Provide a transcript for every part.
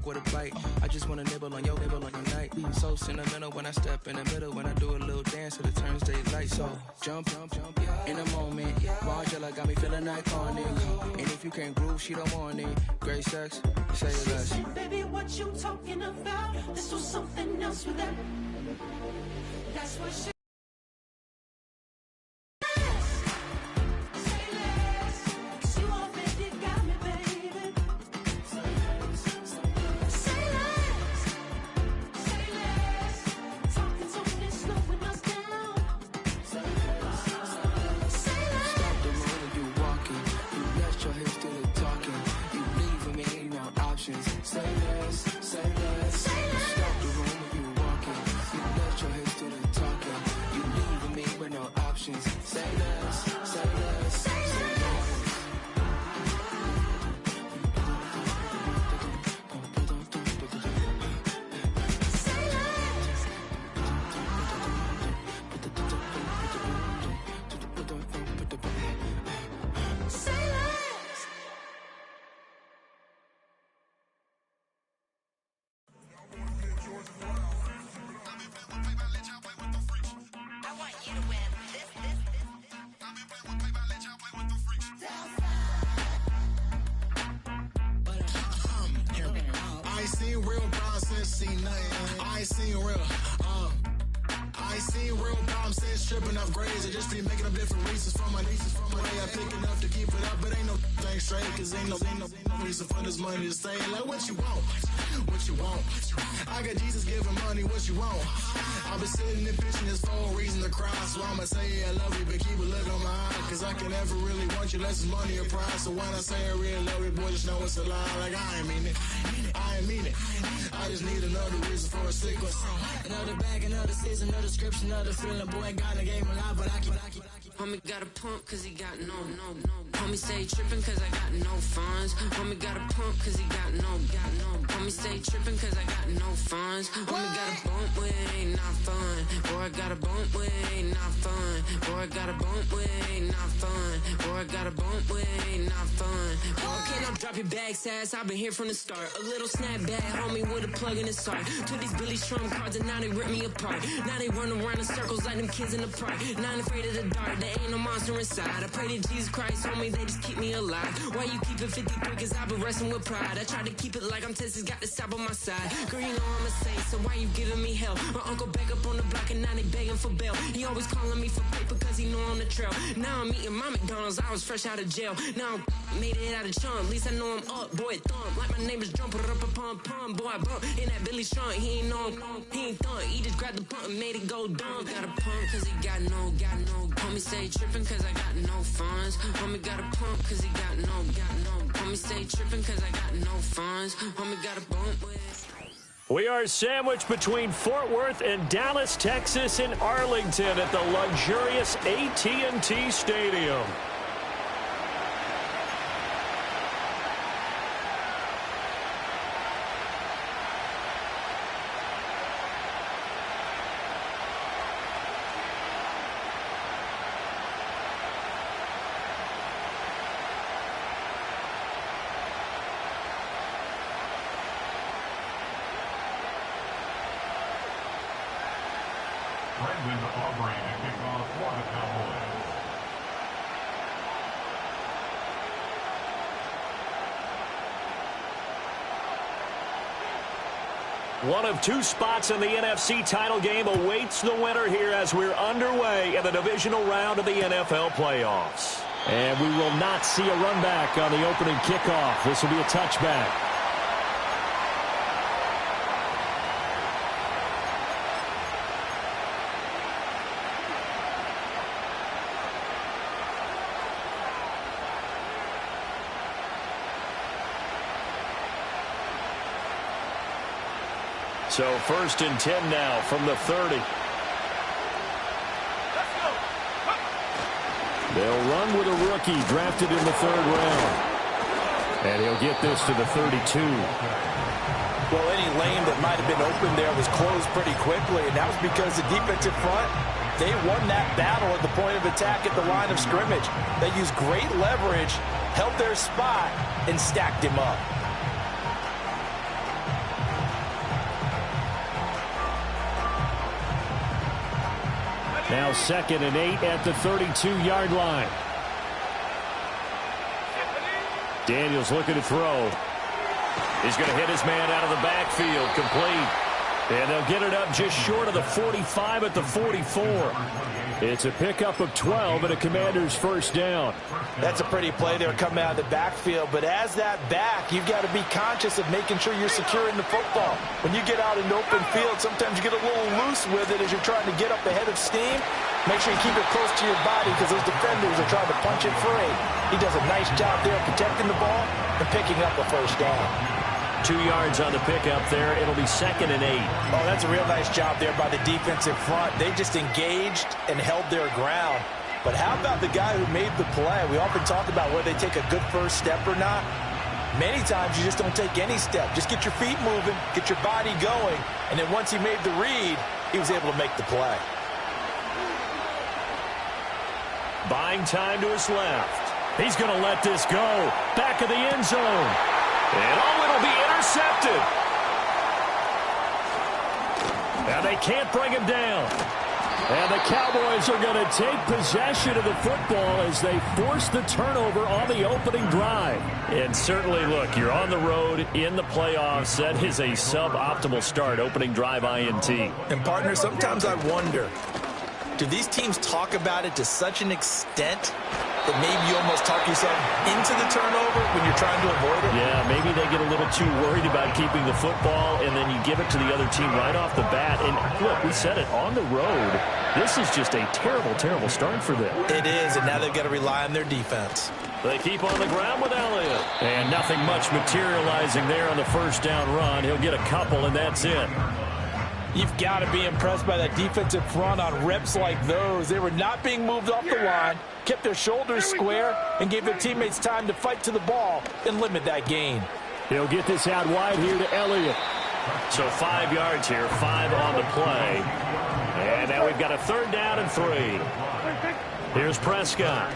fuck with a bite. I just wanna nibble on your night. So sentimental when I step in the middle. When I do a little dance till it turns daylight. So jump, in a moment. Margella got me feeling iconic. And if you can't groove, she don't want it. Great sex, say less. She said, baby, what you talking about? This was something else with that. That's what she. I ain't seen real problems since tripping off grades. I just be making up different reasons for my nieces. From my way I pick enough to keep it up, but ain't no thing straight. Cause ain't no reason for this money to stay. Like what you want, what you want. I got Jesus giving money, what you want. I've been sitting and pitching this for a reason to cry. So I'ma say I love you, but keep a look on my eye. Cause I can never really want you unless it's money or pride. So when I say I really love you, boy, just know it's a lie. Like I ain't mean it, I ain't mean it. I just need another reason for a sequence. Another bag, another season, another description, another feeling. Boy, God, I gave him a lot, but I keep. Homie got a pump cause he got no. Homie stay trippin' cause I got no funds. Homie got a pump cause he got no. Homie stay trippin' cause I got no funds. Homie got a bump with it ain't not fun. Boy, I got a bump with it ain't not fun. Boy, I got a bump with it ain't not fun. Boy, I got a bump with it ain't not fun. Okay, now drop your bag, sass. I've been here from the start. A little snapback, homie, with a plug in his heart. Took these Billy Strum cards and now they rip me apart. Now they run around in circles like them kids in the park. Not afraid of the dark, there ain't no monster inside. I pray to Jesus Christ, homie, they just keep me alive. Why you keep it 53? Cause I've been wrestling with pride. I try to keep it like I'm Texas, got the stop on my side. Girl, you know I'm a saint, so why you giving me hell? My uncle back up on the block and now they begging for bail. He always calling me for paper cause he know I'm the trail. Now I'm eating my McDonald's, I was fresh out of jail. Now I made it out of chum, at least I know I'm up, boy, thump. Like my neighbors jumping up a pum. Boy, I bump in that Billy Strong, he ain't know him, he ain't thump. He just grabbed the pump and made it go dumb. Got a pump cause he got no. Homie stay trippin' cause I got no funds. Homie got a pump cause he got no. Homie stay trippin' cause I got no funds. Homie got a bump with. We are sandwiched between Fort Worth and Dallas, Texas, in Arlington at the luxurious AT&T Stadium. One of two spots in the NFC title game awaits the winner here as we're underway in the divisional round of the NFL playoffs. And we will not see a run back on the opening kickoff. This will be a touchback. So 1st and 10 now from the 30. They'll run with a rookie drafted in the 3rd round. And he'll get this to the 32. Well, any lane that might have been open there was closed pretty quickly, and that was because the defensive front, they won that battle at the point of attack at the line of scrimmage. They used great leverage, held their spot, and stacked him up. Now 2nd and 8 at the 32-yard line. Daniels looking to throw. He's going to hit his man out of the backfield. Complete. And they'll get it up just short of the 45 at the 44. It's a pickup of 12 and a Commander's first down. That's a pretty play there coming out of the backfield. But as that back, you've got to be conscious of making sure you're securing the football. When you get out in open field, sometimes you get a little loose with it as you're trying to get up ahead of steam. Make sure you keep it close to your body because those defenders are trying to punch it free. He does a nice job there protecting the ball and picking up a first down. 2 yards on the pickup there. It'll be 2nd and 8. Oh, that's a real nice job there by the defensive front. They just engaged and held their ground. But how about the guy who made the play? We often talk about whether they take a good first step or not. Many times you just don't take any step. Just get your feet moving, get your body going, and then once he made the read, he was able to make the play. Buying time to his left. He's going to let this go. Back of the end zone. And it'll be intercepted. And they can't bring him down. And the Cowboys are going to take possession of the football as they force the turnover on the opening drive. And certainly, look, you're on the road in the playoffs. That is a suboptimal start, opening drive INT. And, partner, sometimes I wonder, do these teams talk about it to such an extent that maybe you almost talk yourself into the turnover when you're trying to avoid it? Yeah, maybe they get a little too worried about keeping the football, and then you give it to the other team right off the bat. And, look, we said it, on the road, this is just a terrible, terrible start for them. It is, and now they've got to rely on their defense. They keep on the ground with Elliott. And nothing much materializing there on the first down run. He'll get a couple, and that's it. You've got to be impressed by that defensive front on reps like those. They were not being moved off the line, kept their shoulders square, and gave their teammates time to fight to the ball and limit that gain. He'll get this out wide here to Elliott. So 5 yards here, 5 on the play. And now we've got a 3rd down and 3. Here's Prescott.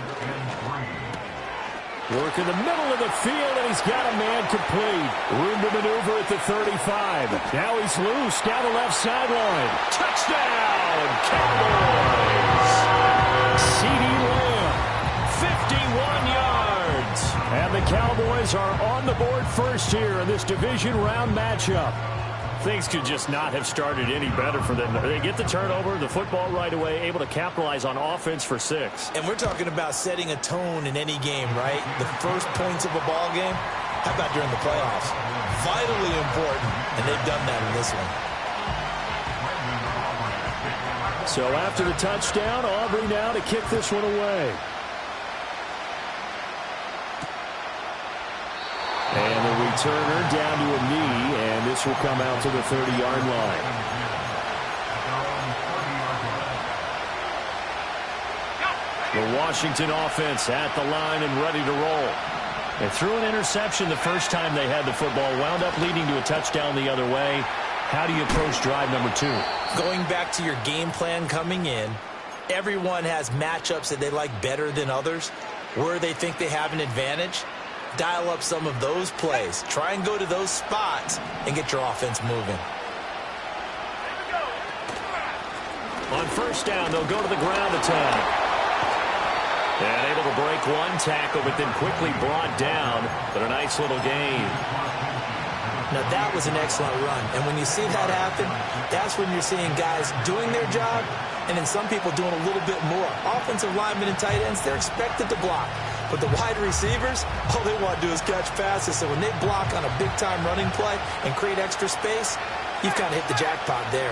Work in the middle of the field, and he's got a man complete. Room to maneuver at the 35. Now he's loose down the left sideline. Touchdown, Cowboys! CeeDee Lamb, 51 yards. And the Cowboys are on the board first here in this division round matchup. Things could just not have started any better for them. They get the turnover, the football right away, able to capitalize on offense for 6. And we're talking about setting a tone in any game, right? The first points of a ball game. How about during the playoffs? Vitally important, and they've done that in this one. So after the touchdown, Aubrey now to kick this one away. And the returner down to a knee, and this will come out to the 30-yard line. The Washington offense at the line and ready to roll. They threw an interception the first time they had the football, wound up leading to a touchdown the other way. How do you approach drive number 2? Going back to your game plan coming in, everyone has matchups that they like better than others, where they think they have an advantage. Dial up some of those plays. Try and go to those spots and get your offense moving. On first down, they'll go to the ground attack. And able to break one tackle, but then quickly brought down. But a nice little gain. Now, that was an excellent run. And when you see that happen, that's when you're seeing guys doing their job and then some people doing a little bit more. Offensive linemen and tight ends, they're expected to block. But the wide receivers, all they want to do is catch passes. So when they block on a big-time running play and create extra space, you've kind of hit the jackpot there.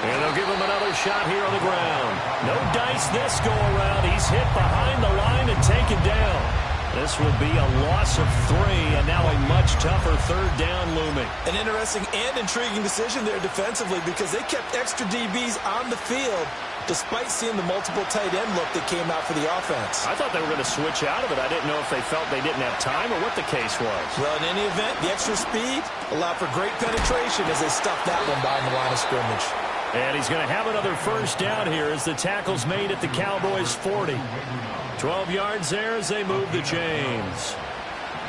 And they'll give him another shot here on the ground. No dice this go-around. He's hit behind the line and taken down. This will be a loss of 3, and now a much tougher 3rd down looming. An interesting and intriguing decision there defensively because they kept extra DBs on the field despite seeing the multiple tight end look that came out for the offense. I thought they were going to switch out of it. I didn't know if they felt they didn't have time or what the case was. Well, in any event, the extra speed allowed for great penetration as they stuffed that one behind the line of scrimmage. And he's going to have another first down here as the tackle's made at the Cowboys' 40. 12 yards there as they move the chains.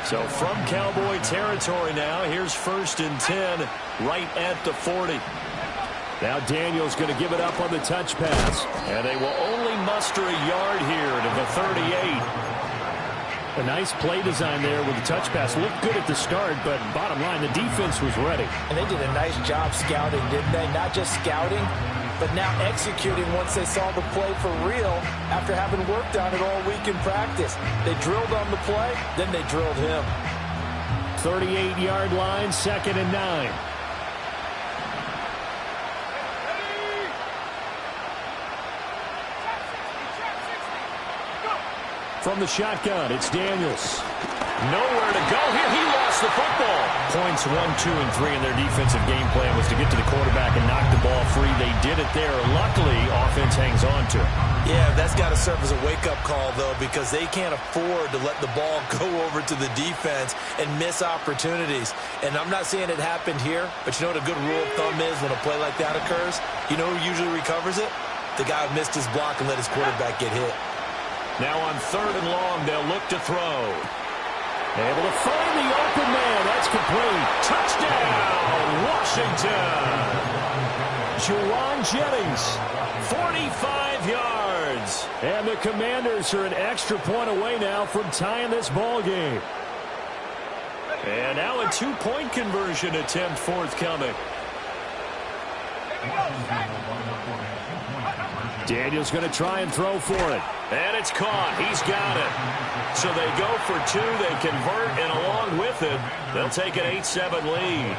So from Cowboy territory now, here's 1st and 10 right at the 40. Now Daniels going to give it up on the touch pass. And they will only muster a yard here to the 38. A nice play design there with the touch pass. Looked good at the start, but bottom line, the defense was ready. And they did a nice job scouting, didn't they? Not just scouting, but now executing once they saw the play for real after having worked on it all week in practice. They drilled on the play, then they drilled him. 38-yard line, 2nd and 9. From the shotgun, it's Daniels. Nowhere to go here. He lost the football. Points 1, 2, and 3 in their defensive game plan was to get to the quarterback and knock the ball free. They did it there. Luckily, offense hangs on to it. Yeah, that's got to serve as a wake-up call, though, because they can't afford to let the ball go over to the defense and miss opportunities. And I'm not saying it happened here, but you know what a good rule of thumb is when a play like that occurs? You know who usually recovers it? The guy who missed his block and let his quarterback get hit. Now on 3rd and long, they'll look to throw. Able to find the open man. That's complete. Touchdown, Washington. Juwan Jennings, 45 yards. And the Commanders are an extra point away now from tying this ball game. And now a 2-point conversion attempt forthcoming. Daniels going to try and throw for it. And it's caught. He's got it. So they go for 2. They convert, and along with it, they'll take an 8-7 lead.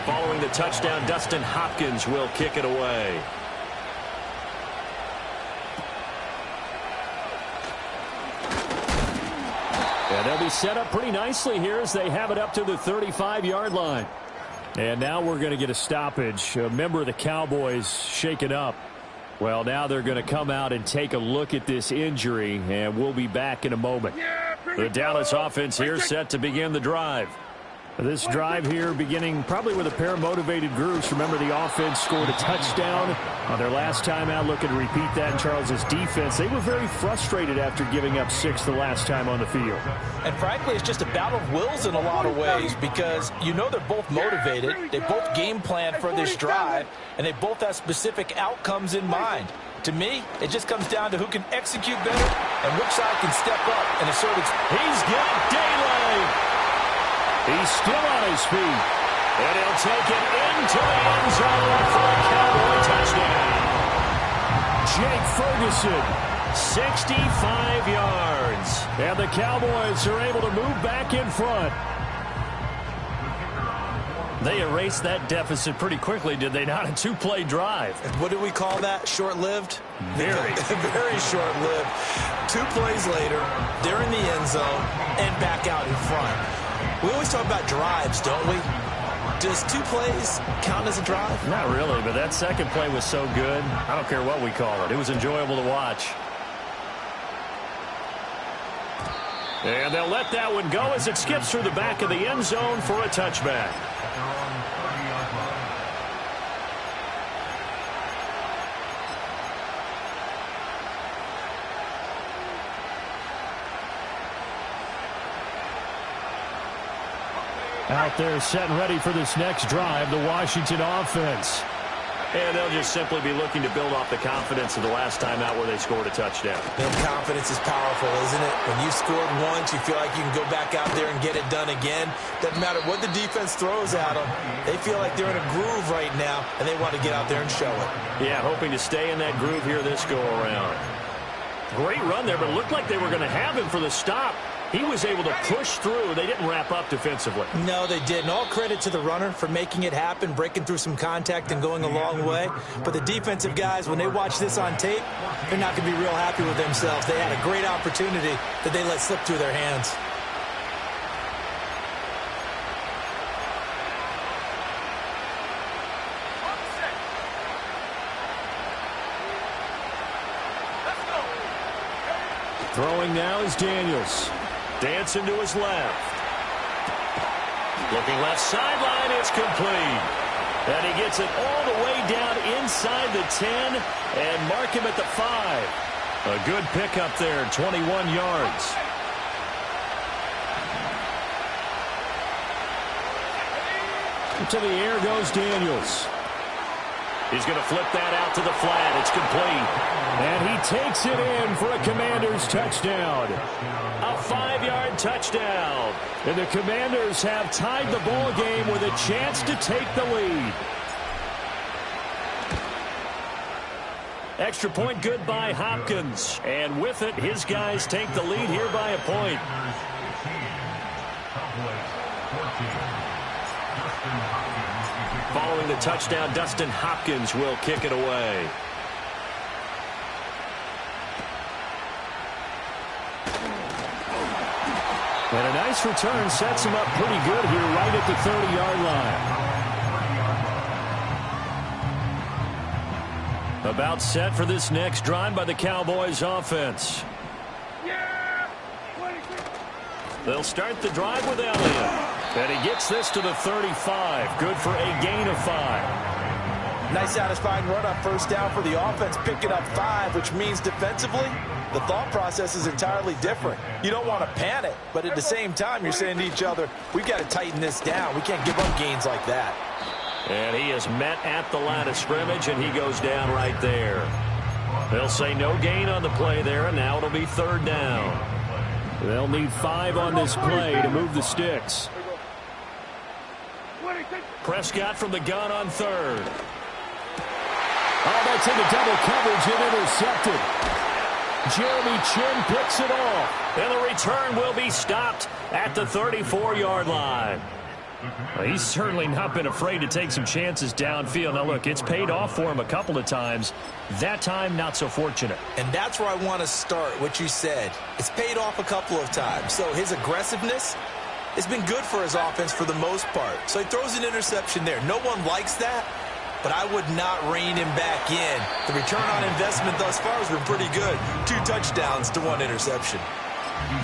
Following the touchdown, Dustin Hopkins will kick it away. And they'll be set up pretty nicely here as they have it up to the 35-yard line. And now we're going to get a stoppage. A member of the Cowboys shaken up. Well, now they're going to come out and take a look at this injury, and we'll be back in a moment. The Dallas offense here set to begin the drive. This drive here beginning probably with a pair of motivated groups. Remember, the offense scored a touchdown on their last time out. Looking to repeat that in Charles's defense. They were very frustrated after giving up 6 the last time on the field. And frankly, it's just a battle of wills in a lot of ways because you know they're both motivated. They both game plan for this drive, and they both have specific outcomes in mind. To me, it just comes down to who can execute better and which side can step up and assert its... He's got daylight! He's still on his feet. And he'll take it into the end zone for a Cowboy touchdown. Jake Ferguson, 65 yards. And the Cowboys are able to move back in front. They erased that deficit pretty quickly, did they not? A 2-play drive. What do we call that? Short-lived? Very. Very short-lived. 2 plays later, they're in the end zone and back out in front. We always talk about drives, don't we? Does 2 plays count as a drive? Not really, but that second play was so good. I don't care what we call it. It was enjoyable to watch. And they'll let that one go as it skips through the back of the end zone for a touchback. Out there set and ready for this next drive, the Washington offense. And they'll just simply be looking to build off the confidence of the last time out where they scored a touchdown. And confidence is powerful, isn't it? When you scored once, you feel like you can go back out there and get it done again. Doesn't matter what the defense throws at them. They feel like they're in a groove right now, and they want to get out there and show it. Yeah, hoping to stay in that groove here this go-around. Great run there, but it looked like they were going to have him for the stop. He was able to push through. They didn't wrap up defensively. No, they didn't. All credit to the runner for making it happen, breaking through some contact and going a long way. But the defensive guys, when they watch this on tape, they're not going to be real happy with themselves. They had a great opportunity that they let slip through their hands. Throwing now is Daniels. Dancing to his left. Looking left sideline, it's complete. And he gets it all the way down inside the 10 and mark him at the 5. A good pickup there, 21 yards. To the air goes Daniels. He's going to flip that out to the flat. It's complete. And he takes it in for a Commanders touchdown. A 5-yard touchdown. And the Commanders have tied the ball game with a chance to take the lead. Extra point good by Hopkins. And with it, his guys take the lead here by a point. Following the touchdown, Dustin Hopkins will kick it away. And a nice return sets him up pretty good here right at the 30-yard line. About set for this next drive by the Cowboys offense. They'll start the drive with Elliott. And he gets this to the 35. Good for a gain of 5. Nice satisfying run on first down for the offense, picking up 5, which means defensively, the thought process is entirely different. You don't want to panic, but at the same time, you're saying to each other, we've got to tighten this down. We can't give up gains like that. And he is met at the line of scrimmage, and he goes down right there. They'll say no gain on the play there, and now it'll be 3rd down. They'll need 5 on this play to move the sticks. Prescott from the gun on 3rd. Oh, that's into double coverage and intercepted. Jeremy Chin picks it off. And the return will be stopped at the 34-yard line. Well, he's certainly not been afraid to take some chances downfield. Now, look, it's paid off for him a couple of times. That time, not so fortunate. And that's where I want to start, what you said. It's paid off a couple of times. So his aggressiveness has been good for his offense for the most part. So he throws an interception there. No one likes that, but I would not rein him back in. The return on investment thus far has been pretty good. 2 touchdowns to 1 interception.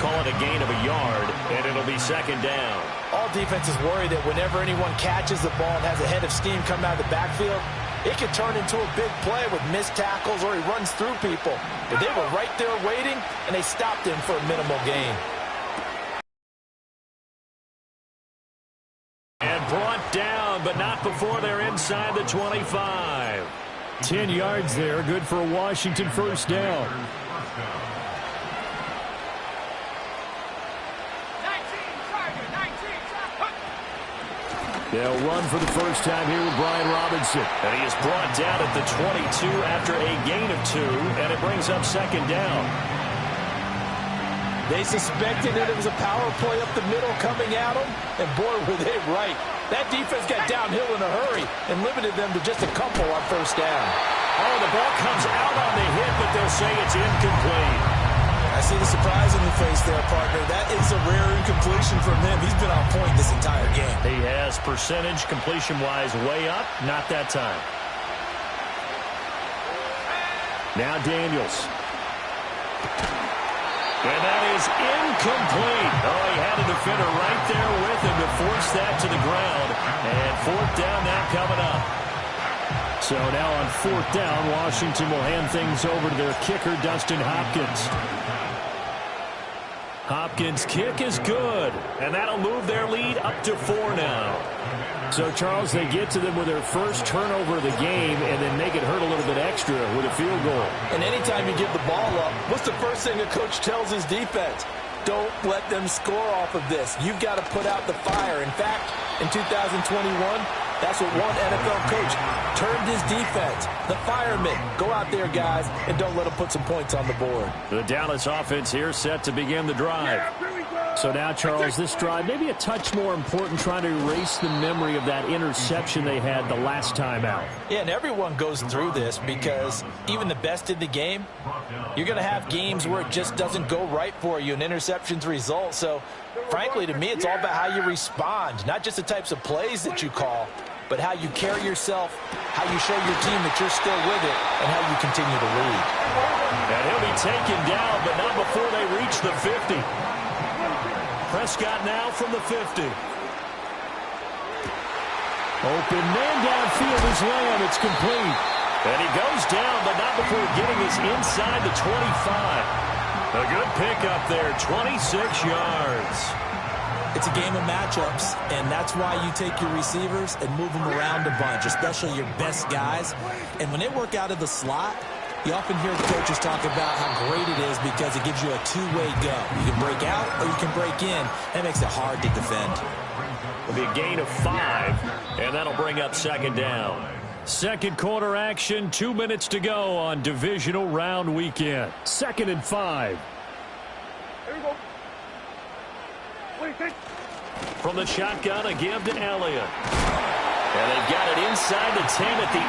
Call it a gain of a yard, and it'll be 2nd down. All defenses worry that whenever anyone catches the ball and has a head of steam coming out of the backfield, it could turn into a big play with missed tackles or he runs through people. But they were right there waiting, and they stopped him for a minimal gain. Brought down, but not before they're inside the 25. 10 yards there, good for a Washington 1st down. They'll run for the first time here with Brian Robinson. And he is brought down at the 22 after a gain of 2, and it brings up 2nd down. They suspected that it was a power play up the middle coming at them, and boy, were they right. That defense got downhill in a hurry and limited them to just a couple on 1st down. Oh, the ball comes out on the hit, but they'll say it's incomplete. I see the surprise in the face there, partner. That is a rare incompletion from him. He's been on point this entire game. He has percentage completion-wise way up, not that time. Now Daniels. And that is incomplete. Oh, he had a defender right there with him to force that to the ground. And 4th down now coming up. So now on 4th down, Washington will hand things over to their kicker, Dustin Hopkins. Hopkins' kick is good. And that'll move their lead up to 4 now. So, Charles, they get to them with their first turnover of the game and then make it hurt a little bit extra with a field goal. And anytime you give the ball up, what's the first thing a coach tells his defense? Don't let them score off of this. You've got to put out the fire. In fact, in 2021, that's what one NFL coach turned his defense. The firemen. Go out there, guys, and don't let them put some points on the board. The Dallas offense here set to begin the drive. So now, Charles, this drive maybe a touch more important, trying to erase the memory of that interception they had the last time out. Yeah, and everyone goes through this because even the best in the game, you're going to have games where it just doesn't go right for you, and interceptions result. So, frankly, to me, it's all about how you respond, not just the types of plays that you call, but how you carry yourself, how you show your team that you're still with it, and how you continue to lead. And he'll be taken down, but not before they reach the 50. Prescott now from the 50. Open man downfield is Lamb. It's complete. And he goes down, but not before getting us inside the 25. A good pickup there, 26 yards. It's a game of matchups, and that's why you take your receivers and move them around a bunch, especially your best guys. And when they work out of the slot, you often hear coaches talk about how great it is because it gives you a two-way go. You can break out or you can break in. That makes it hard to defend. It'll be a gain of 5, and that'll bring up second down. Second quarter action, 2 minutes to go on divisional round weekend. 2nd and 5. Here we go. From the shotgun, a give to Elliott. And they've got it inside the 10 at the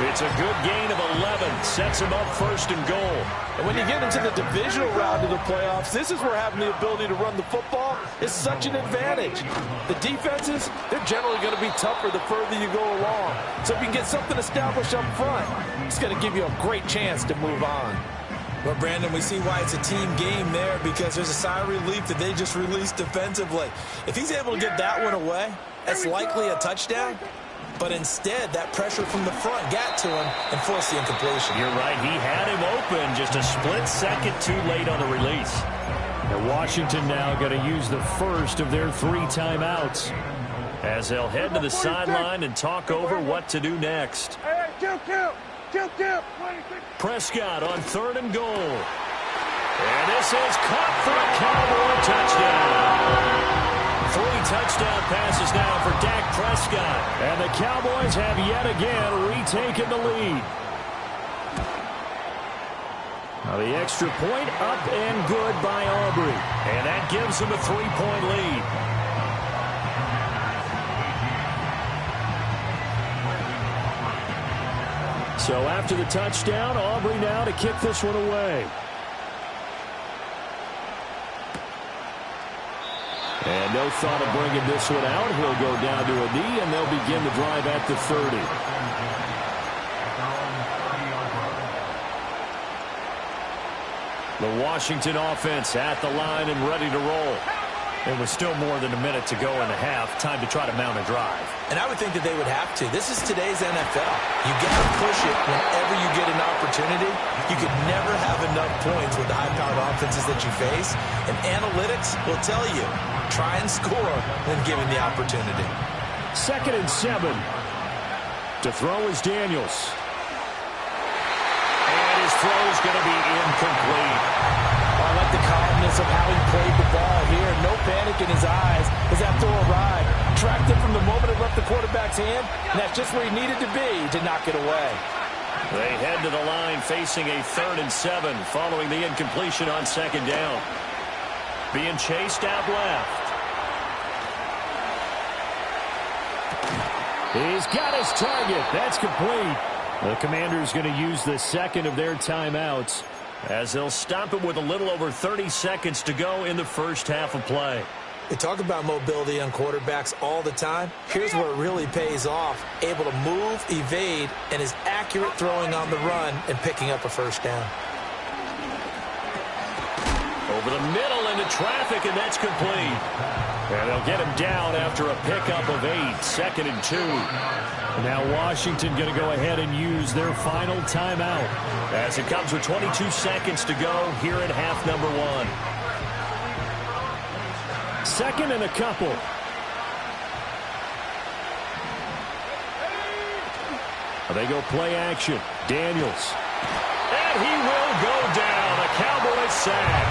8. It's a good gain of 11. Sets him up 1st and goal. And when you get into the divisional round of the playoffs, this is where having the ability to run the football is such an advantage. The defenses, they're generally going to be tougher the further you go along. So if you can get something established up front, it's going to give you a great chance to move on. Well, Brandon, we see why it's a team game there because there's a sigh of relief that they just released defensively. If he's able to get that one away, that's likely a touchdown. But instead, that pressure from the front got to him and forced the incompletion. You're right. He had him open just a split second too late on the release. And Washington now going to use the first of their 3 timeouts as they'll head to the sideline and talk over what to do next. Prescott on 3rd and goal. And this is caught for a Cowboy touchdown. 3 touchdown passes now for Dak Prescott. And the Cowboys have yet again retaken the lead. Now the extra point up and good by Aubrey. And that gives them a 3-point lead. So after the touchdown, Aubrey now to kick this one away. And no thought of bringing this one out. He'll go down to a knee, and they'll begin the drive at the 30. The Washington offense at the line and ready to roll. It was still more than a minute to go in the half. Time to try to mount a drive. And I would think that they would have to. This is today's NFL. You got to push it whenever you get an opportunity. You could never have enough points with the high-powered offenses that you face. And analytics will tell you, try and score when given the opportunity. 2nd and 7. To throw is Daniels. And his throw is going to be incomplete. I like the calmness of how he played the ball here. No panic in his eyes as that throw arrived. Tracked it from the moment it left the quarterback's hand, and that's just where he needed to be to knock it away. They head to the line facing a 3rd and 7 following the incompletion on 2nd down. Being chased out left. He's got his target. That's complete. The Commanders going to use the 2nd of their timeouts as they'll stop it with a little over 30 seconds to go in the first half of play. They talk about mobility on quarterbacks all the time. Here's where it really pays off. Able to move, evade, and is accurate throwing on the run and picking up a first down. Over the middle into traffic, and that's complete. And they'll get him down after a pickup of 8, 2nd and 2. Now Washington going to go ahead and use their final timeout as it comes with 22 seconds to go here in half number 1. 2nd and a couple. They go play action. Daniels. And he will go down. A Cowboys sack.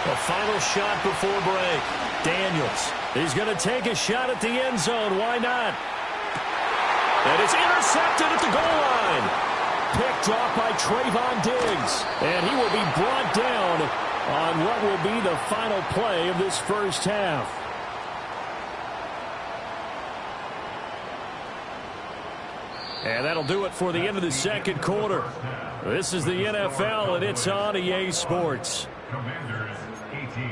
The final shot before break. Daniels. He's going to take a shot at the end zone. Why not? And it's intercepted at the goal line. Picked off by Trayvon Diggs. And he will be brought down on what will be the final play of this first half. And that'll do it for the end of the second quarter. This is the NFL, and it's on EA Sports. Commanders 18.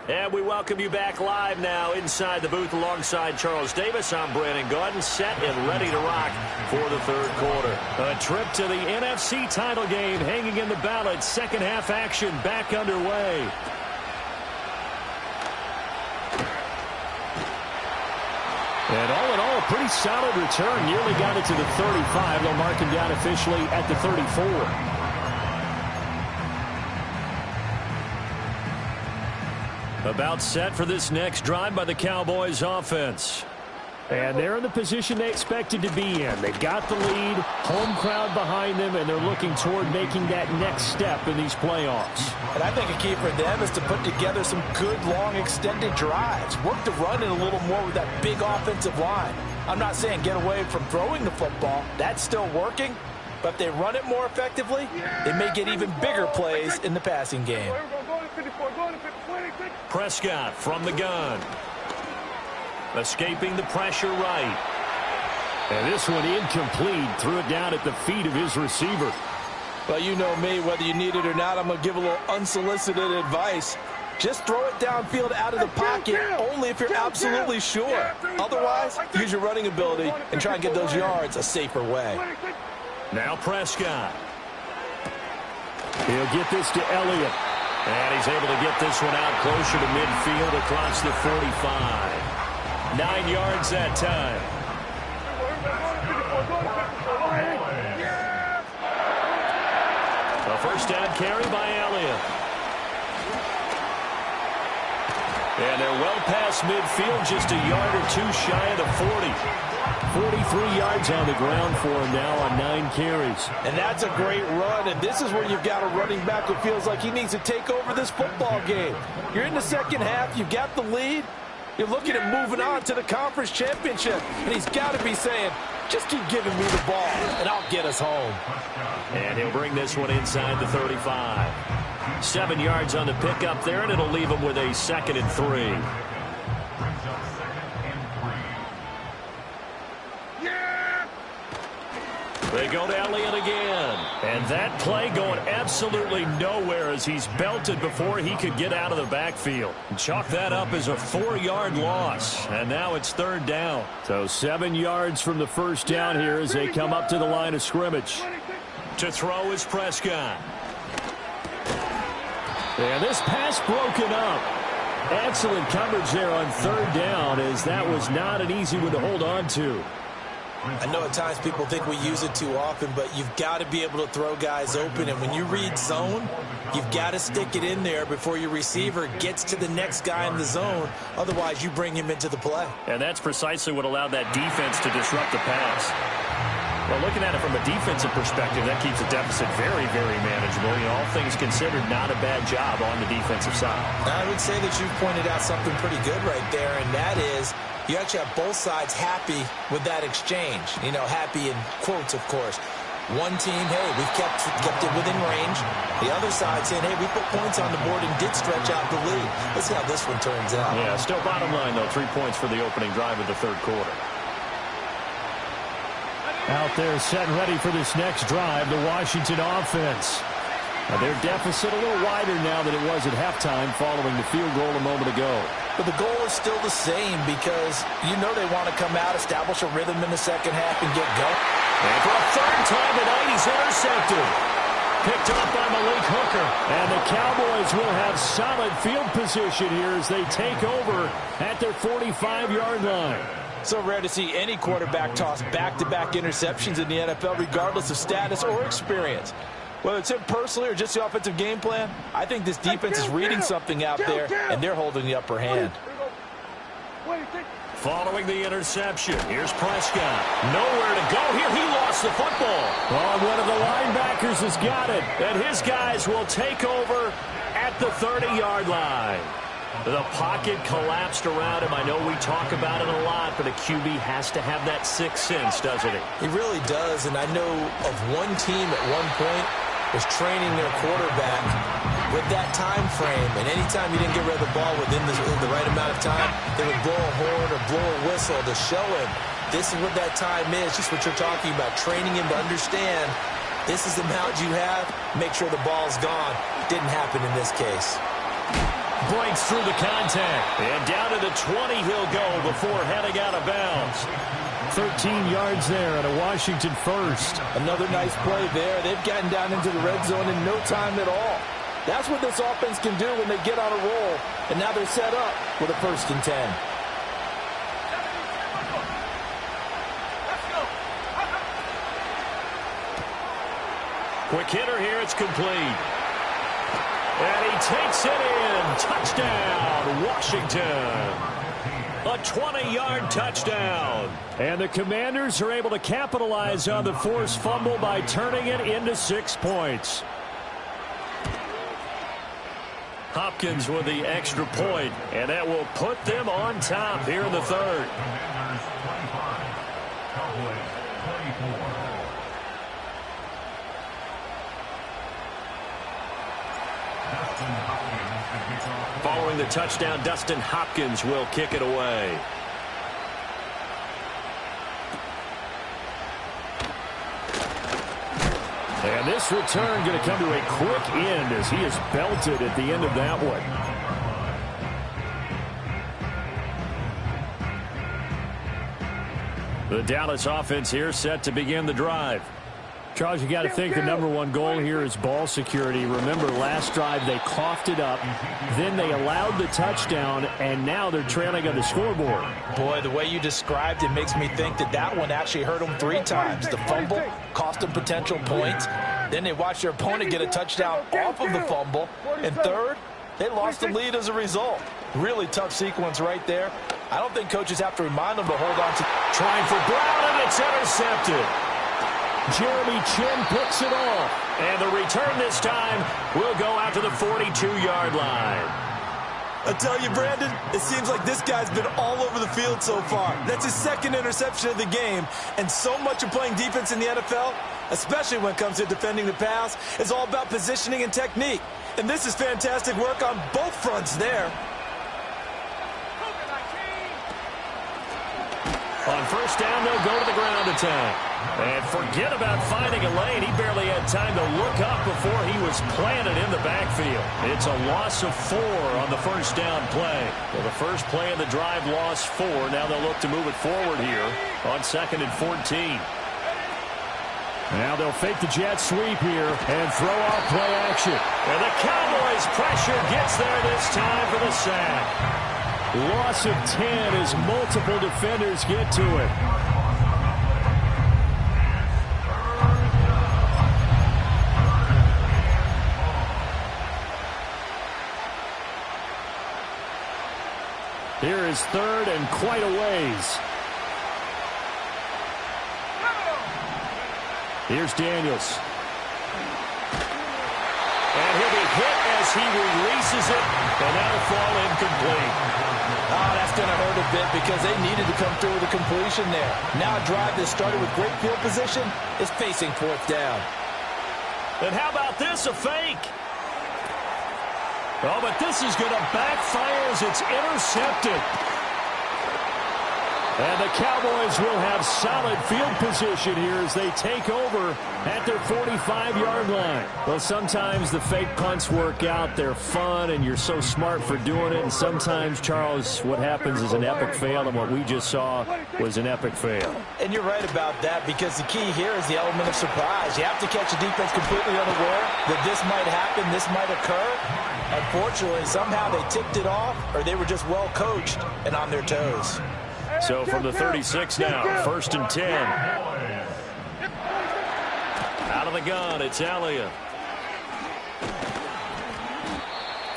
And we welcome you back live now inside the booth alongside Charles Davis. I'm Brandon Gaudin, set and ready to rock for the third quarter. A trip to the NFC title game hanging in the balance. Second half action back underway. And all in all, a pretty solid return. Nearly got it to the 35. They'll mark him down officially at the 34. About set for this next drive by the Cowboys offense. And they're in the position they expected to be in. They've got the lead, home crowd behind them, and they're looking toward making that next step in these playoffs. And I think a key for them is to put together some good, long, extended drives. Work the run in a little more with that big offensive line. I'm not saying get away from throwing the football. That's still working. But if they run it more effectively, they may get even bigger plays in the passing game. Prescott from the gun. Escaping the pressure right. And this one incomplete. Threw it down at the feet of his receiver. Well, you know me, whether you need it or not, I'm going to give a little unsolicited advice. Just throw it downfield out of the pocket, only if you're absolutely sure. Otherwise, use your running ability and try and get those yards a safer way. Now Prescott. He'll get this to Elliott. And he's able to get this one out closer to midfield across the 45. 9 yards that time. A first down carry by Elliott. And they're well past midfield, just a yard or two shy of the 40. 43 yards on the ground for him now on 9 carries. And that's a great run, and this is where you've got a running back who feels like he needs to take over this football game. You're in the second half, you've got the lead. You're looking at moving on to the conference championship. And he's got to be saying, just keep giving me the ball, and I'll get us home. And he'll bring this one inside the 35. 7 yards on the pickup there, and it'll leave him with a 2nd and 3. They go to Elliott again. And that play going absolutely nowhere as he's belted before he could get out of the backfield. Chalk that up as a 4-yard loss. And now it's 3rd down. So 7 yards from the first down here as they come up to the line of scrimmage. To throw is Prescott. And this pass broken up. Excellent coverage there on 3rd down as that was not an easy one to hold on to. I know at times people think we use it too often, but you've got to be able to throw guys open. And when you read zone, you've got to stick it in there before your receiver gets to the next guy in the zone. Otherwise, you bring him into the play. And that's precisely what allowed that defense to disrupt the pass. Well, looking at it from a defensive perspective, that keeps the deficit very, very manageable. You know, all things considered, not a bad job on the defensive side. I would say that you've pointed out something pretty good right there, and that is you actually have both sides happy with that exchange. You know, happy in quotes, of course. One team, hey, we've kept it within range. The other side saying, hey, we put points on the board and did stretch out the lead. Let's see how this one turns out. Yeah, still bottom line, though, 3 points for the opening drive of the 3rd quarter. Out there set and ready for this next drive, the Washington offense. Now their deficit a little wider now than it was at halftime following the field goal a moment ago. But the goal is still the same because you know they want to come out, establish a rhythm in the second half, and get going. And for a 3rd time tonight, he's intercepted. Picked up by Malik Hooker. And the Cowboys will have solid field position here as they take over at their 45-yard line. So rare to see any quarterback toss back-to-back interceptions in the NFL, regardless of status or experience. Whether it's him personally or just the offensive game plan, I think this defense is reading something out there, and they're holding the upper hand. Following the interception, here's Prescott. Nowhere to go here. He lost the football. Oh, one of the linebackers has got it, and his guys will take over at the 30-yard line. The pocket collapsed around him. I know we talk about it a lot, but a QB has to have that sixth sense, doesn't he? He really does, and I know of one team at one point was training their quarterback with that time frame, and anytime you didn't get rid of the ball within the right amount of time, they would blow a horn or blow a whistle to show him this is what that time is, just what you're talking about, training him to understand this is the amount you have, make sure the ball's gone. Didn't happen in this case. Breaks through the contact. And down to the 20 he'll go before heading out of bounds. 13 yards there at a Washington first. Another nice play there. They've gotten down into the red zone in no time at all. That's what this offense can do when they get on a roll. And now they're set up with a 1st and 10. Quick hitter here. It's complete. And he takes it in. Touchdown, Washington. A 20-yard touchdown. And the Commanders are able to capitalize on the forced fumble by turning it into 6 points. Hopkins with the extra point, and that will put them on top here in the third. Following the touchdown, Dustin Hopkins will kick it away. And this return going to come to a quick end as he is belted at the end of that one. The Dallas offense here set to begin the drive. Charles, you got to think the #1 goal here is ball security. Remember, last drive they coughed it up, then they allowed the touchdown, and now they're trailing on the scoreboard. Boy, the way you described it makes me think that one actually hurt them 3 times. The fumble cost them potential points. Then they watched their opponent get a touchdown off of the fumble. And third, they lost the lead as a result. Really tough sequence right there. I don't think coaches have to remind them to hold on to. Trying for Brown, and it's intercepted. Jeremy Chin picks it off. And the return this time will go out to the 42-yard line. I tell you, Brandon, it seems like this guy's been all over the field so far. That's his 2nd interception of the game. And so much of playing defense in the NFL, especially when it comes to defending the pass, is all about positioning and technique. And this is fantastic work on both fronts there. On first down, they'll go to the ground attack. And forget about finding a lane. He barely had time to look up before he was planted in the backfield. It's a loss of 4 on the first down play. Well, the first play of the drive lost 4. Now they'll look to move it forward here on 2nd and 14. Now they'll fake the jet sweep here and throw off play action. And the Cowboys' pressure gets there this time for the sack. Loss of 10 as multiple defenders get to it. Here is 3rd and quite a ways. Here's Daniels. And he'll be hit as he releases it, and that'll fall incomplete. Oh, that's going to hurt a bit because they needed to come through with a completion there. Now a drive that started with great field position is facing 4th down. And how about this, a fake? Oh, but this is going to backfire as it's intercepted. And the Cowboys will have solid field position here as they take over at their 45-yard line. Well, sometimes the fake punts work out. They're fun, and you're so smart for doing it. And sometimes, Charles, what happens is an epic fail, and what we just saw was an epic fail. And you're right about that because the key here is the element of surprise. You have to catch the defense completely unaware that this might happen, this might occur. Unfortunately, somehow they tipped it off, or they were just well coached and on their toes. So from the 36 now, 1st and 10. Out of the gun, it's Elliott.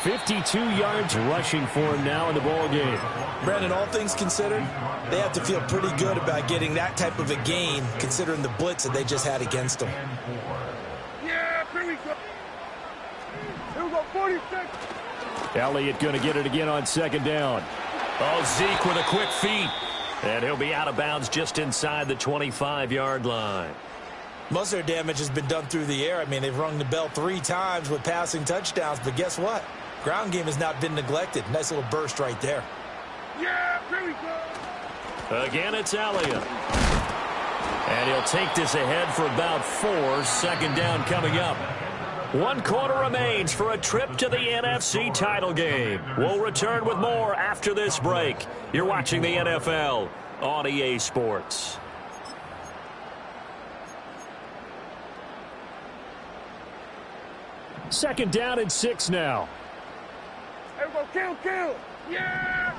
52 yards rushing for him now in the ball game. Brandon, all things considered, they have to feel pretty good about getting that type of a gain, considering the blitz that they just had against them. Yeah, here we go. Here we go, 46. Elliott going to get it again on 2nd down. Oh, Zeke with a quick feet. And he'll be out of bounds just inside the 25-yard line. Most of their damage has been done through the air. I mean, they've rung the bell 3 times with passing touchdowns, but guess what? Ground game has not been neglected. Nice little burst right there. Yeah, here we go. Again, it's Elliott. And he'll take this ahead for about 4. 2nd down coming up. 1 quarter remains for a trip to the NFC title game. We'll return with more after this break. You're watching the NFL on EA Sports. Second down and 6 now. Here we go, kill. Yeah!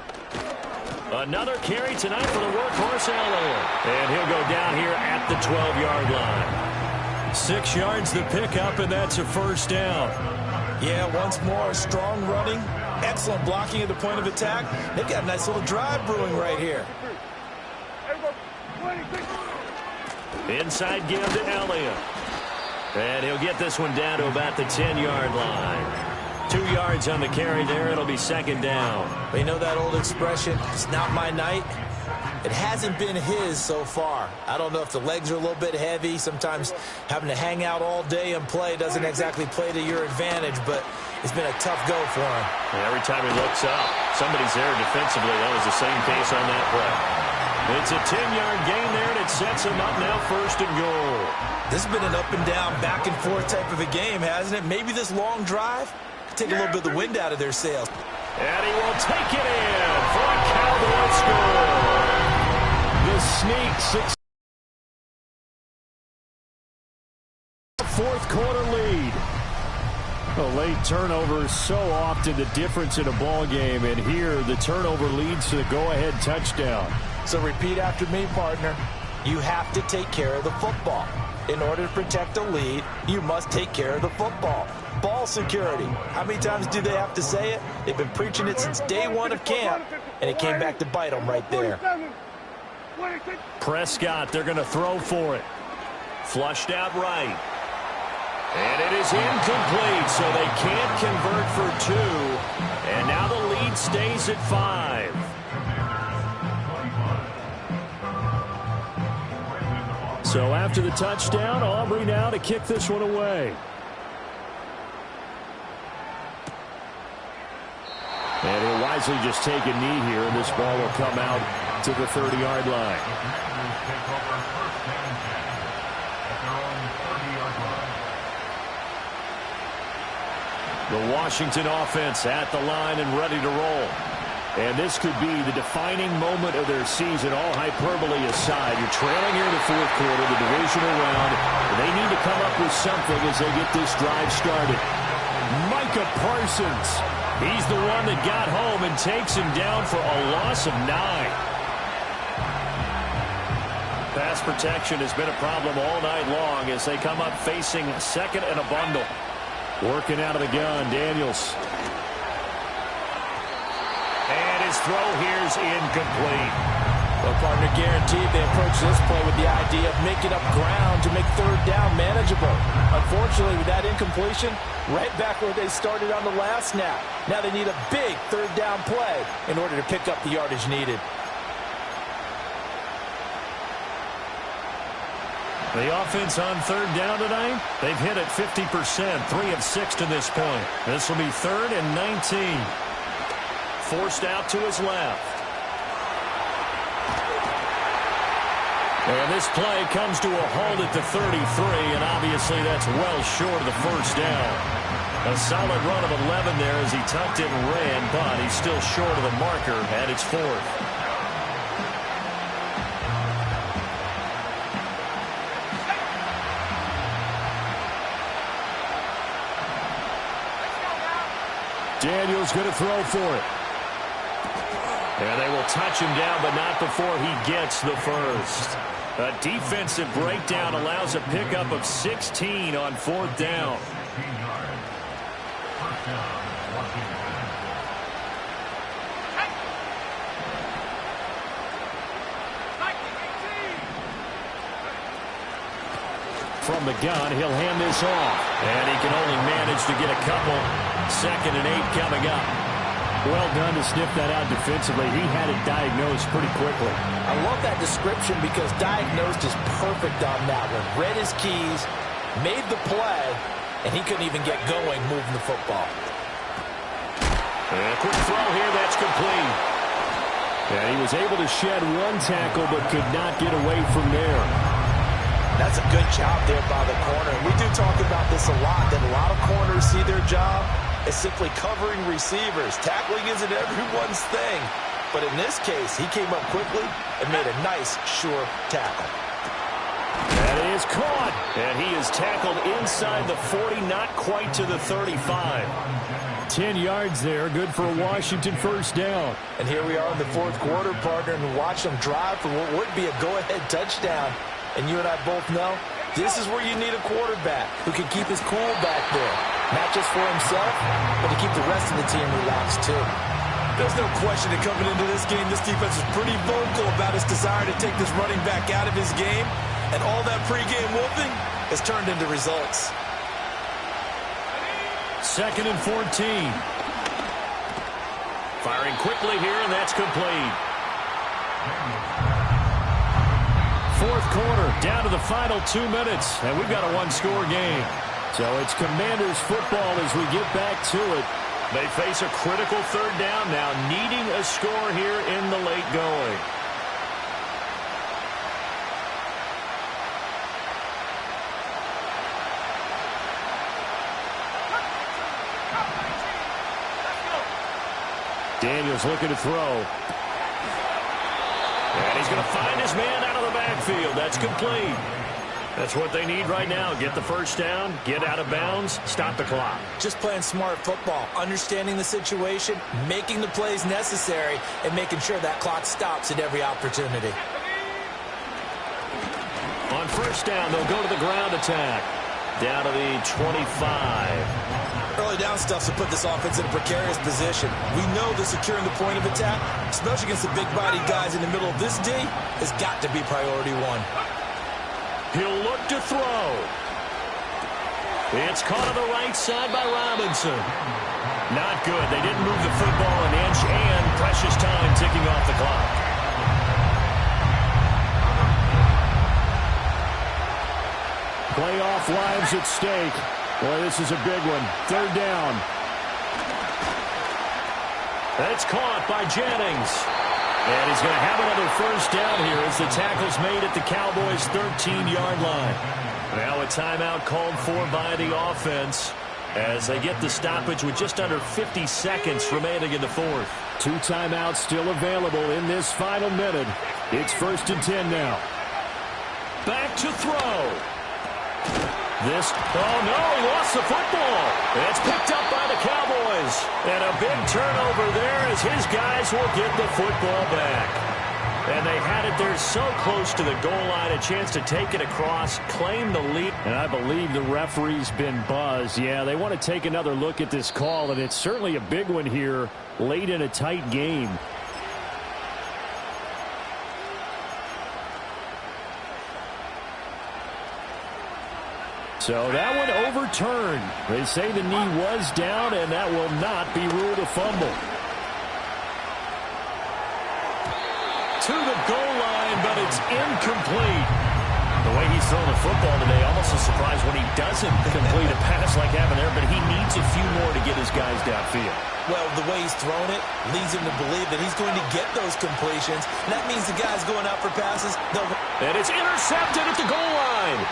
Another carry tonight for the workhorse Elliott. And he'll go down here at the 12-yard line. 6 yards the pickup, and that's a first down. Yeah, once more, strong running, excellent blocking at the point of attack. They've got a nice little drive brewing right here. Inside give to Elliott. And he'll get this one down to about the 10-yard line. 2 yards on the carry there. It'll be second down. But you know that old expression, it's not my night? It hasn't been his so far. I don't know if the legs are a little bit heavy. Sometimes having to hang out all day and play doesn't exactly play to your advantage, but it's been a tough go for him. And every time he looks up, somebody's there defensively. That was the same case on that play. It's a 10-yard gain there, and it sets him up now first and goal. This has been an up-and-down, back-and-forth type of a game, hasn't it? Maybe this long drive could take a little bit of the wind out of their sails. And he will take it in for a Cowboy score. The sneak 6. Fourth quarter lead. A late turnover is so often the difference in a ball game, and here the turnover leads to the go-ahead touchdown. So repeat after me, partner. You have to take care of the football. In order to protect a lead, you must take care of the football. Ball security. How many times do they have to say it? They've been preaching it since day one of camp, and it came back to bite them right there. Prescott, they're going to throw for it. Flushed out right. And it is incomplete, so they can't convert for 2. And now the lead stays at 5. So after the touchdown, Aubrey now to kick this one away. And he'll wisely just take a knee here, and this ball will come out to the 30-yard line. The Washington offense at the line and ready to roll. And this could be the defining moment of their season, all hyperbole aside. You're trailing here in the fourth quarter, the divisional round. They need to come up with something as they get this drive started. Micah Parsons. He's the one that got home and takes him down for a loss of 9. Pass protection has been a problem all night long as they come up facing second and a bundle. Working out of the gun, Daniels. And his throw here's incomplete. Well, partner, guaranteed they approach this play with the idea of making up ground to make third down manageable. Unfortunately, with that incompletion, right back where they started on the last snap. Now they need a big third down play in order to pick up the yardage needed. The offense on third down tonight, they've hit it 50%, 3 of 6 to this point. This will be 3rd and 19. Forced out to his left. And this play comes to a halt at the 33, and obviously that's well short of the first down. A solid run of 11 there as he tucked it and ran, but he's still short of the marker at its 4th. Daniels going to throw for it. And they will touch him down, but not before he gets the first. A defensive breakdown allows a pickup of 16 on 4th down. From the gun, he'll hand this off. And he can only manage to get a couple. 2nd and 8 coming up. Well done to sniff that out defensively. He had it diagnosed pretty quickly. I love that description because diagnosed is perfect on that one. Read his keys, made the play, and he couldn't even get going moving the football. And a quick throw here, that's complete. And he was able to shed one tackle but could not get away from there. That's a good job there by the corner. We do talk about this a lot, that a lot of corners see their job as simply covering receivers. Tackling isn't everyone's thing. But in this case, he came up quickly and made a nice, sure tackle. That is caught. And he is tackled inside the 40, not quite to the 35. 10 yards there, good for a Washington first down. And here we are in the fourth quarter, partner, and watch them drive for what would be a go-ahead touchdown. And you and I both know This is where you need a quarterback who can keep his cool back there. Not just for himself, but to keep the rest of the team relaxed too. There's no question that coming into this game, this defense is pretty vocal about its desire to take this running back out of his game. And all that pregame whooping has turned into results. 2nd and 14. Firing quickly here, and that's complete. 4th quarter, down to the final 2 minutes, and we've got a one-score game. So it's Commanders football as we get back to it. They face a critical 3rd down now, needing a score here in the late going. Daniels looking to throw. And he's going to find his man out of the backfield. That's complete. That's what they need right now. Get the first down, get out of bounds, stop the clock. Just playing smart football, understanding the situation, making the plays necessary, and making sure that clock stops at every opportunity. On first down, they'll go to the ground attack. Down to the 25. Early down stuff to put this offense in a precarious position. We know that securing the point of attack, especially against the big-bodied guys in the middle of this D, has got to be priority one. He'll look to throw. It's caught on the right side by Robinson. Not good. They didn't move the football an inch, and precious time ticking off the clock. Playoff lives at stake. Boy, this is a big one. 3rd down. That's caught by Jennings. And he's going to have another first down here as the tackle's made at the Cowboys' 13-yard line. Now a timeout called for by the offense as they get the stoppage with just under 50 seconds remaining in the 4th. 2 timeouts still available in this final minute. It's 1st and 10 now. Back to throw. Oh no, he lost the football. It's picked up by the Cowboys. And a big turnover there as his guys will get the football back. And they had it there so close to the goal line, a chance to take it across, claim the lead. And I believe the referee's been buzzed. Yeah, they want to take another look at this call, and it's certainly a big one here late in a tight game. So that one overturned. They say the knee was down, and that will not be ruled a fumble. To the goal line, but it's incomplete. The way he's throwing the football today, almost a surprise when he doesn't complete a pass like having there, but he needs a few more to get his guys downfield. Well, the way he's thrown it leads him to believe that he's going to get those completions. And that means the guys going out for passes, and it's intercepted at the goal line.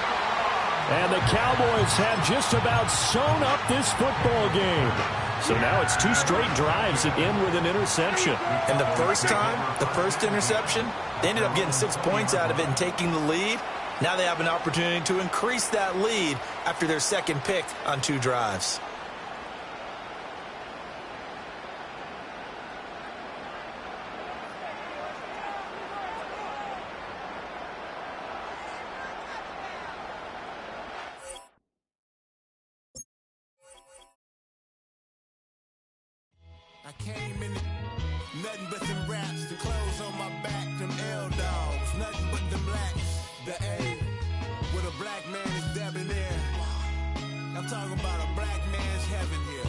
And the Cowboys have just about sewn up this football game. So now it's 2 straight drives that end with an interception. And the first time, the first interception, they ended up getting 6 points out of it and taking the lead. Now they have an opportunity to increase that lead after their second pick on 2 drives. I came in nothing but them raps, the clothes on my back, them L-dogs, nothing but them blacks, the A, with a black man is debonair. I'm talking about a black man's heaven here.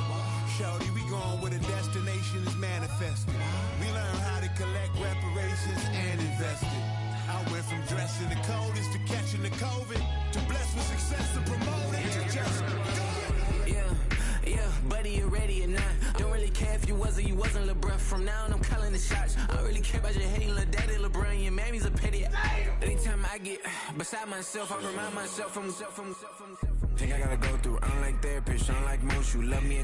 Shorty, we going where the destination is manifested. We learn how to collect reparations and invest it. I went from dressing the coldest to catching the COVID, to blessed with success to promote it, to just do it. Yeah, buddy, you ready or not? Don't really care if you was or you wasn't, little bruh. From now on, I'm calling the shots. I don't really care about your hating, little daddy, LeBron. Your mammy's a petty. Anytime I get beside myself, I remind myself from. Think I gotta go through. I don't like therapist, I don't like most. You love me,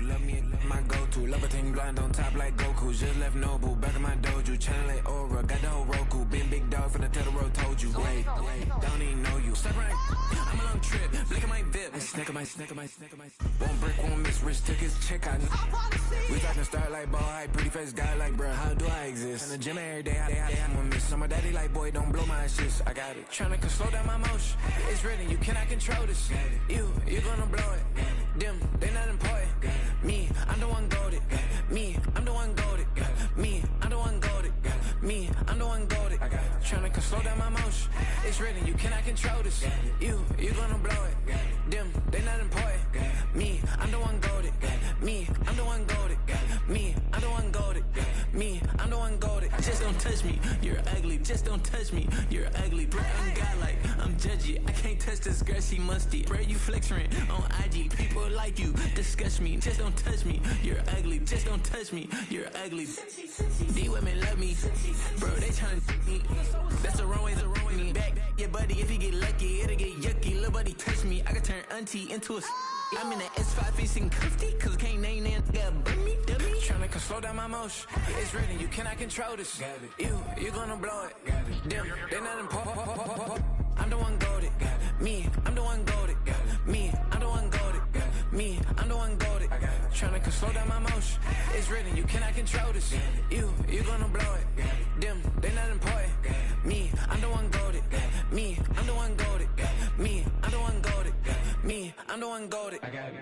my go-to. Love a thing blind on top like Goku. Just left Noble, back in my dojo. Channel like Aura, got the whole Roku. Big dog from the Tether Road told you. Wait, don't even know you. Step right, I'm a long trip. Look at my VIP. Snack of my. One brick, one miss. Rich took his check out. We talking start like ball hype, pretty face guy like, bruh, how do I exist? in the gym every day. I'm gonna miss summer daddy like, boy, don't blow my assist. I got it. Tryna slow down my motion. It's written, you cannot control this. You gonna blow it. Them, they not important. Me, I'm the one goated. Me, I'm the one goated. Me, I'm the one goated. Me, I'm the one goated. Tryna slow down my motion. It's written, you cannot control this. You gonna blow it. Them, they not important. Me, I'm the one goated. Me, I'm the one goated. Me, I'm the one goated. Me, I'm the one goated. Just don't touch me, you're ugly. Just don't touch me, you're ugly. Bro, I'm godlike, I'm judgy. I can't touch this girl, she musty. Bro, you flexing on IG. People like you disgust me. Just don't touch me, you're ugly. Just don't touch me, you're ugly. These women love me, bro, they tryna me. That's the wrong way, me back. Yeah, buddy, if you get lucky, it'll get yucky. Little buddy touch me, I can turn auntie into a. I'm in the S5 facing cuffy, cause can't name that got dummy. Tryna slow down my motion. It's written, you cannot control this. You gonna blow it. Them, they not important. I'm the one goated. Me, I'm the one goated. Me, I'm the one goated. Me, I'm the one goated. Tryna slow down my motion. It's written, you cannot control this. You gonna blow it. Them, they not important. Me, I'm the one goated. Me, I'm the one goated. Me, I'm the one goated. Me, I'm the one goated. I got it.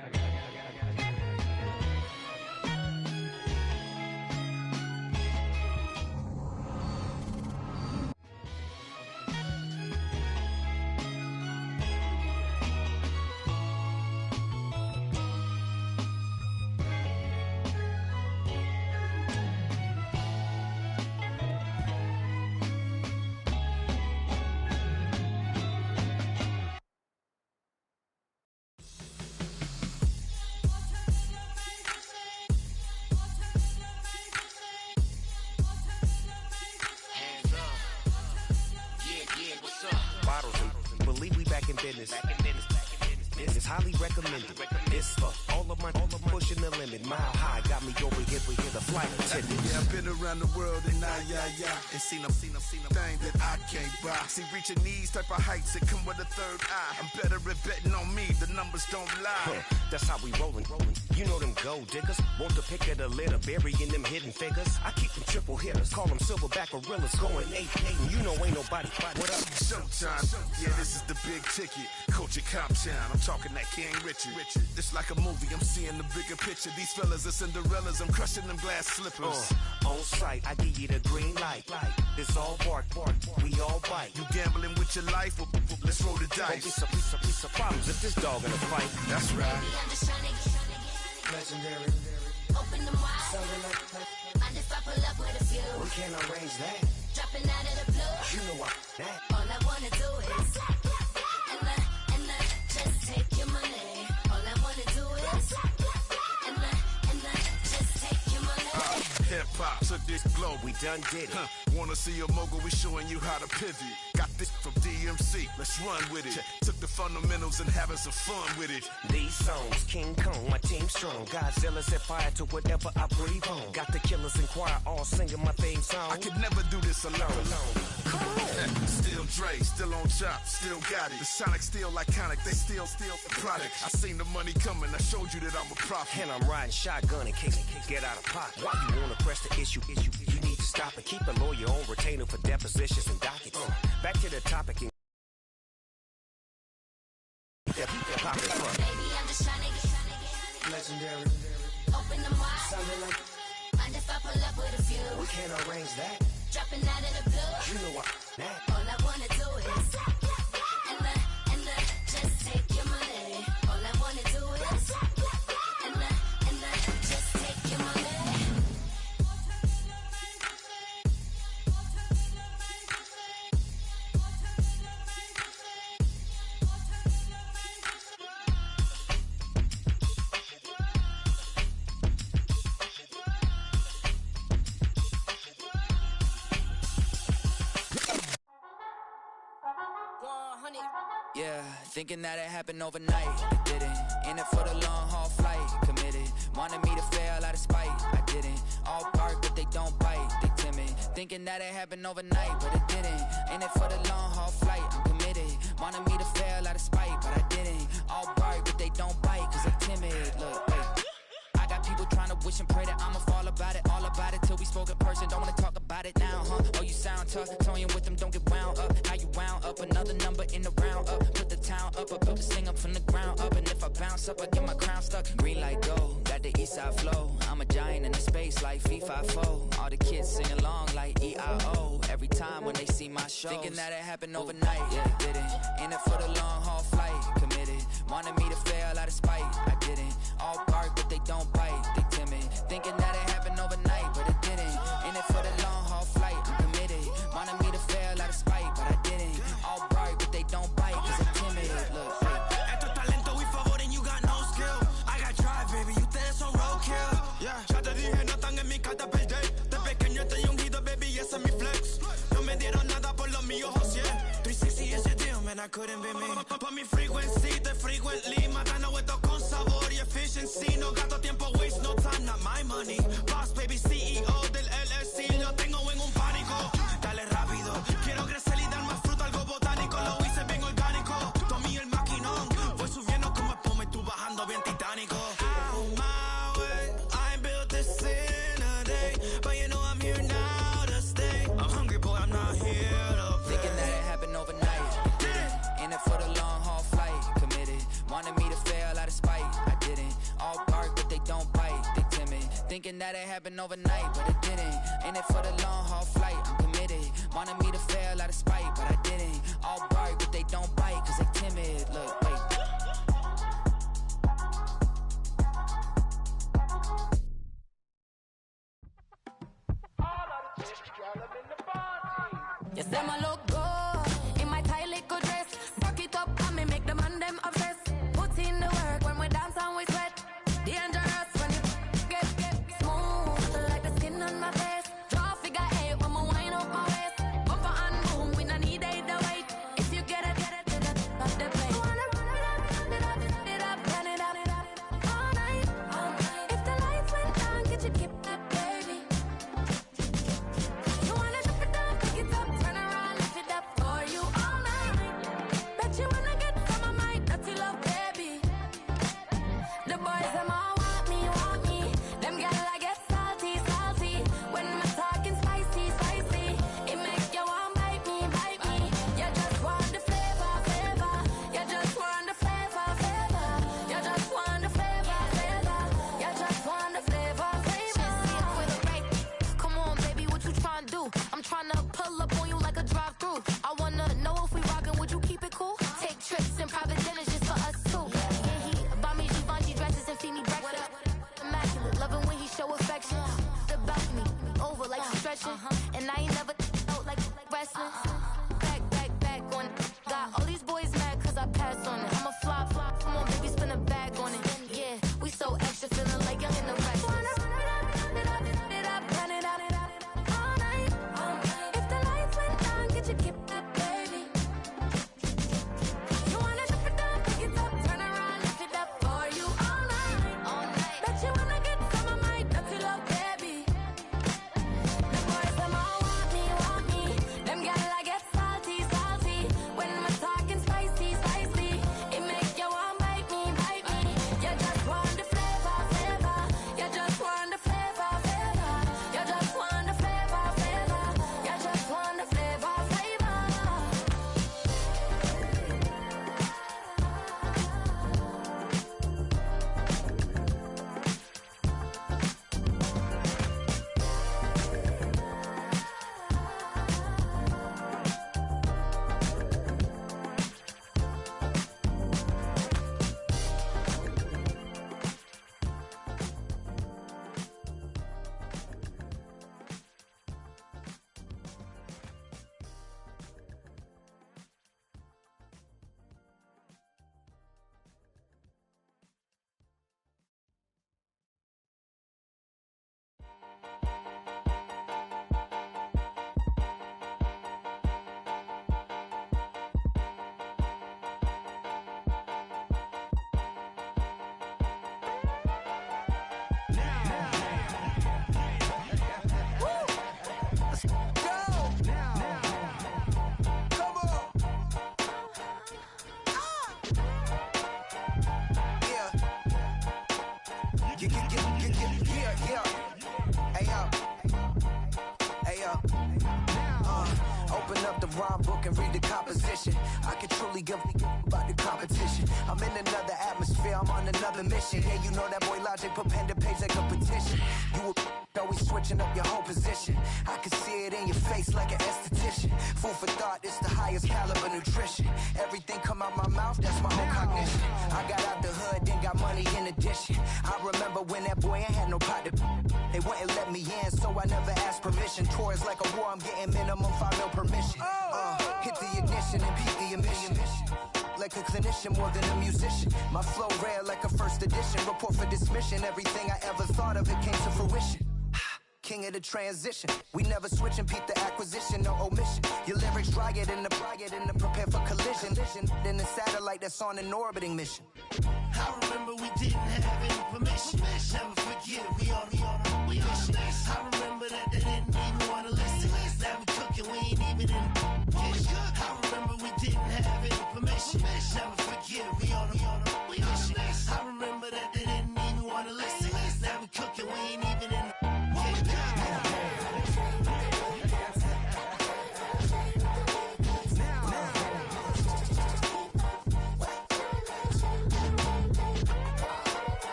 This is highly recommended. This for all of my pushing the limit. Mile high got me over here the flight attendant. Yeah, I've been around the world and and seen them thing that I can't buy. See, reaching these type of heights that come with a third eye. I'm better at betting on me. The numbers don't lie. That's how we rollin'. You know them gold diggers. Want the pick of the litter, burying them hidden figures. I keep them triple hitters. Call them silverback gorillas. Going 8-8. You know ain't nobody. What up? Showtime. Yeah, this is the big ticket. Culture Cop Town. I'm talking that King Richard. It's like a movie. I'm seeing the bigger picture. These fellas are Cinderellas. I'm crushing them glass slippers. On sight, I give you the green light. It's all bark. We all bite. You gambling with your life? Well, let's roll the dice. Don't be some problems if this dog in a fight. That's right. Baby, I'm just trying to get legendary. Open them wide. Something like mind if I pull up with a few? We can't arrange that. Dropping out of the blue. You know what? That. All I wanna do is and just take your money. All I wanna do is and just take your money. Hip hop took this globe. We done did it. Wanna see a mogul? We showing you how to pivot. Got this from DMC. Let's run with it. Took the fundamentals and having some fun with it. These songs, King Kong, my team strong. Godzilla set fire to whatever I breathe on. Got the killers in choir all singing my theme song. I could never do this alone. Still Dre, still on top, still got it. The Sonic still iconic, they still the product. I seen the money coming, I showed you that I'm a prophet. And I'm riding shotgun in case get out of pocket. Why you wanna press the issue? You need to stop it. Keep a lawyer on retainer for depositions and dockets. Back to the topic. Baby, I'm just trying to get legendary. Open them wide. Something like mind if I pull up with a few? We can't arrange that. Dropping out of the blue. You know what? That. All I wanna do is and just take your money. All I wanna do is and just take your money. Yeah, thinking that it happened overnight. It didn't. In it for the long haul flight. Committed. Wanted me to fail out of spite. I didn't. All bark, but they don't bite. They timid. Thinking that it happened overnight, but it didn't. In it for the long haul flight. I'm committed. Wanted me to fail out of spite, but I didn't. All bark, but they don't bite, cause they timid. Look, hey. I got people trying to wish and pray that I'ma fall about it. All about it till we spoke in person. Don't wanna talk about about it now, huh? Oh, you sound tough. Toying with them, don't get wound up. How you wound up? Another number in the round up. Put the town up. I built this thing up from the ground up. And if I bounce up, I get my crown stuck. Green light go, got the east side flow. I'm a giant in the space like FIFA4. All the kids sing along like E-I-O. Every time when they see my show. Thinking that it happened overnight, yeah, it didn't. In it for the long haul flight, committed. Wanted me to fail out of spite, I didn't. All bark, but they don't bite, they timid. Thinking that it happened overnight, but it didn't. In it for the long haul flight, I'm committed. Wanted me to fail out of spite, but I didn't. All bark, but they don't bite, cause I'm timid. Look, Esto es talento y favor and you got no skill. I got drive, baby, ustedes son roadkill. Yeah, ya te dije, no están en mi carta perder. De pequeño estoy ungido, baby, ese es mi flex. No me dieron nada por los míos, José. 360 ese deal, man, I couldn't be me. Pa' mi frequency, te frequently. Matando esto con sabor y efficiency. No gasto tiempo, waste no time, not my money. Boss, baby, CEO del LLC. Lo tengo en un pánico. Dale rápido, quiero crecer y dar más fruto, algo botánico. Lo hice bien orgánico. Tomé el maquinón. Voy subiendo como espuma y tú bajando bien titánico. Out my way, I ain't built this in a day. But you know I'm here now to stay. I'm hungry, boy, I'm not here to play. Thinking that it happened overnight, didn't. In it for the long haul flight, committed. Wanted me to fail out of spite, I didn't. All bark, but they don't bite, they timid. Thinking that it happened overnight, but it didn't. In it for the long haul flight, I'm committed. Wanted me to fail out of spite, but I didn't. All bark, but they don't bite, cause they timid. Look, wait. You say my look good in my tight little dress. Rock it up and me make the man them obsessed. Put in the work when we dance and we sweat. Dangerous when you get smooth like the skin on my face. Draw figure 8 when we wind up my waist. Bumper and boom, we no need it the weight. If you get it, not the play. You wanna run it up, run it up, all night. If the lights went down, get you keep that baby. You wanna drop it down, pick it up, turn around, lift it up for you all night. Bet you wanna get some of my dirty love, baby. The boys them all want me. Them gyal I get salty. When I'm talking spicy. It make you want bite me. You just want the flavor. You just want the flavor. You just want the flavor. You just want the flavor. With a right. Come on, baby, what you tryna do? I'm tryna pull up on you like a drive-through. I wanna know if we rockin', would you keep it cool? Take trips and private dinners just for us two. Yeah, he buy me Givenchy dresses and feed me breakfast. Immaculate, loving when he show affection. About me, over like stretching. And I ain't never out like wrestling. Back on it. Got all these boys mad cause I passed on it. I'm a flop. Come on, baby, spin a bag on it. Yeah, we so extra, feeling like young in the rest. Run it up, all night. If the lights went down, get you keep that baby. You wanna drop it down, pick it up, turn around, lift it up for you all night. Bet you wanna get some of my dirty love, baby. The boys them all want me. Them gyal I get salty. When I'm talking spicy. It rhyme book and read the composition. I can truly give about the competition. I'm in another atmosphere, I'm on another mission. Yeah, you know that boy Logic put pen to page like a petition. You always switching up your whole position. I can see it in your face like an esthetician. Food for thought, it's the highest caliber nutrition. Everything come out my mouth, that's my whole cognition. I got out the hood, then got money in addition. I remember when that boy ain't had no pot to. They wouldn't let me in, so I never asked permission. Tours like a war, I'm getting minimum 5 mil permission. Hit the ignition and beat the emission. Like a clinician more than a musician. My flow rare like a first edition. Report for dismission. Everything I ever thought of, it came to fruition. King of the transition. We never switch and peep the acquisition, no omission. Your lyrics dry it in the prepare for collision. Then the satellite that's on an orbiting mission. I remember we didn't have any permission. Never forget, we on a mission. I remember